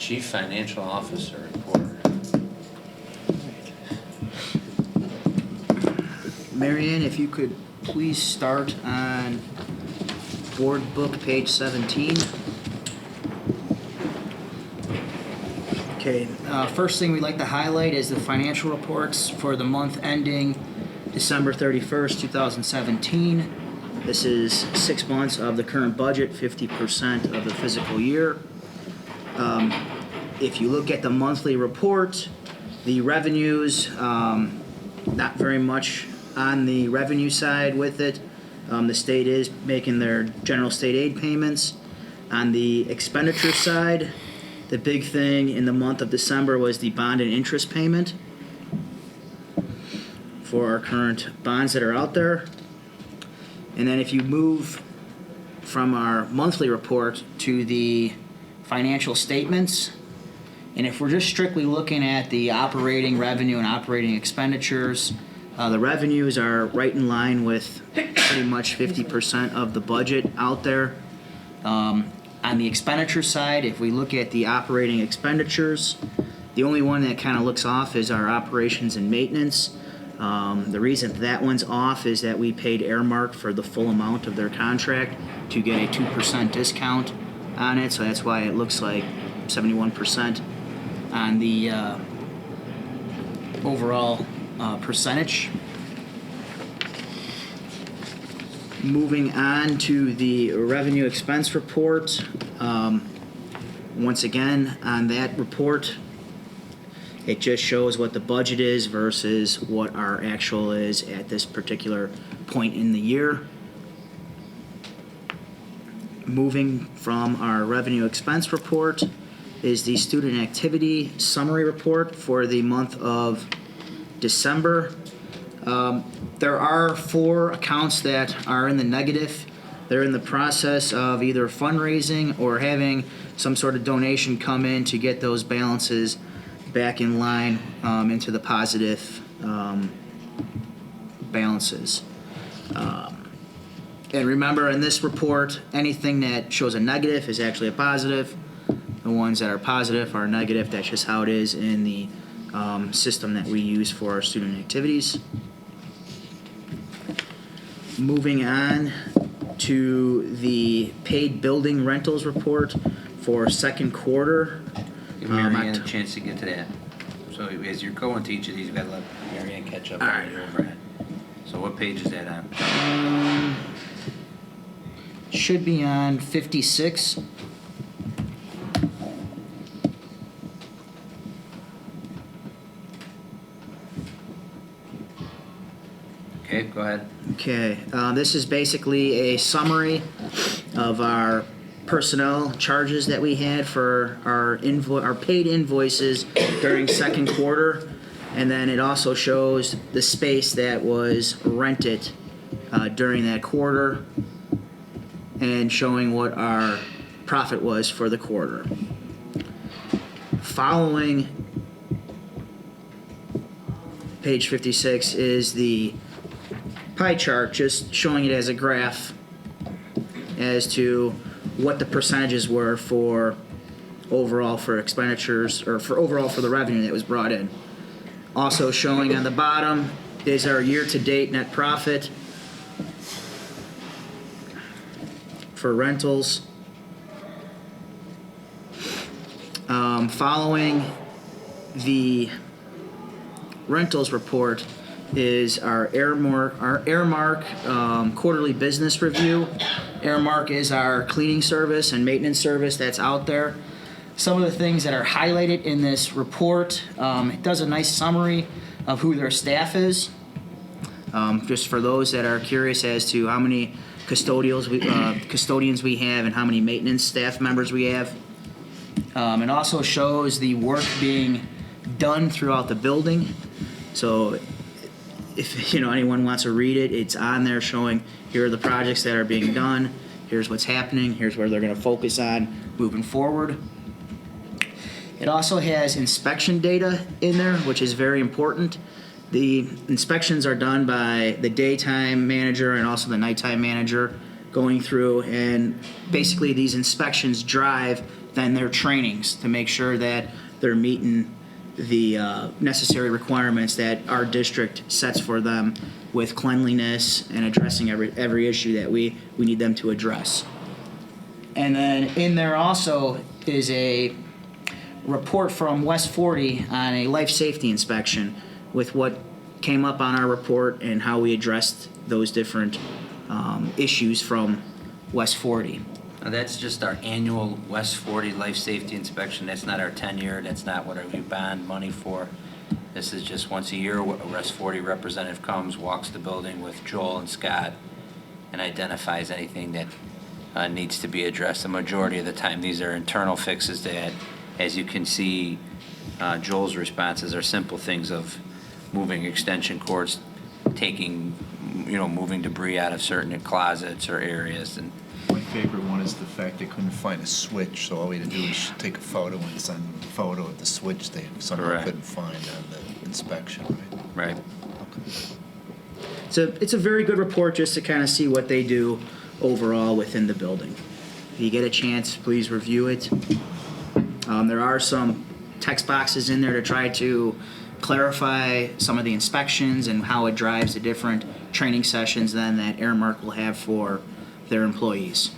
Chief Financial Officer report. Marianne, if you could please start on board book page 17. Okay, first thing we'd like to highlight is the financial reports for the month ending December 31st, 2017. This is 6 months of the current budget, 50% of the fiscal year. If you look at the monthly report, the revenues, not very much on the revenue side with it. The state is making their general state aid payments. On the expenditure side, the big thing in the month of December was the bond and interest payment for our current bonds that are out there. And then if you move from our monthly report to the financial statements, and if we're just strictly looking at the operating revenue and operating expenditures, the revenues are right in line with pretty much 50% of the budget out there. On the expenditure side, if we look at the operating expenditures, the only one that kind of looks off is our operations and maintenance. The reason that one's off is that we paid Airmark for the full amount of their contract to get a 2% discount on it, so that's why it looks like 71% on the overall percentage. Moving on to the revenue expense report. Once again, on that report, it just shows what the budget is versus what our actual is at this particular point in the year. Moving from our revenue expense report is the student activity summary report for the month of December. There are 4 accounts that are in the negative. They're in the process of either fundraising or having some sort of donation come in to get those balances back in line into the positive balances. And remember, in this report, anything that shows a negative is actually a positive. The ones that are positive are negative. That's just how it is in the system that we use for our student activities. Moving on to the paid building rentals report for second quarter. Give Marianne a chance to get to that. So as you're going to each of these, you've got to let Marianne catch up on your overhead. So what page is that on? Should be on 56. Okay, go ahead. Okay, this is basically a summary of our personnel charges that we had for our paid invoices during second quarter, and then it also shows the space that was rented during that quarter, and showing what our profit was for the quarter. Following page 56 is the pie chart, just showing it as a graph as to what the percentages were for overall for expenditures, or for overall for the revenue that was brought in. Also showing on the bottom is our year-to-date net profit for rentals. Following the rentals report is our Airmark quarterly business review. Airmark is our cleaning service and maintenance service that's out there. Some of the things that are highlighted in this report, it does a nice summary of who their staff is. Just for those that are curious as to how many custodians we have and how many maintenance staff members we have. It also shows the work being done throughout the building. So if anyone wants to read it, it's on there showing here are the projects that are being done, here's what's happening, here's where they're going to focus on moving forward. It also has inspection data in there, which is very important. The inspections are done by the daytime manager and also the nighttime manager going through, and basically these inspections drive then their trainings to make sure that they're meeting the necessary requirements that our district sets for them with cleanliness and addressing every issue that we need them to address. And then in there also is a report from West 40 on a life safety inspection with what came up on our report and how we addressed those different issues from West 40. Now, that's just our annual West 40 life safety inspection. That's not our 10-year. That's not what we bond money for. This is just once a year. A West 40 representative comes, walks the building with Joel and Scott, and identifies anything that needs to be addressed. The majority of the time, these are internal fixes that, as you can see, Joel's responses are simple things of moving extension cords, moving debris out of certain closets or areas. And My favorite one is the fact they couldn't find a switch, so all we had to do was take a photo and send them a photo of the switch they somehow Correct. couldn't find on the inspection, right? right. So it's a very good report just to kind of see what they do overall within the building. If you get a chance, please review it. There are some text boxes in there to try to clarify some of the inspections and how it drives the different training sessions then that Airmark will have for their employees.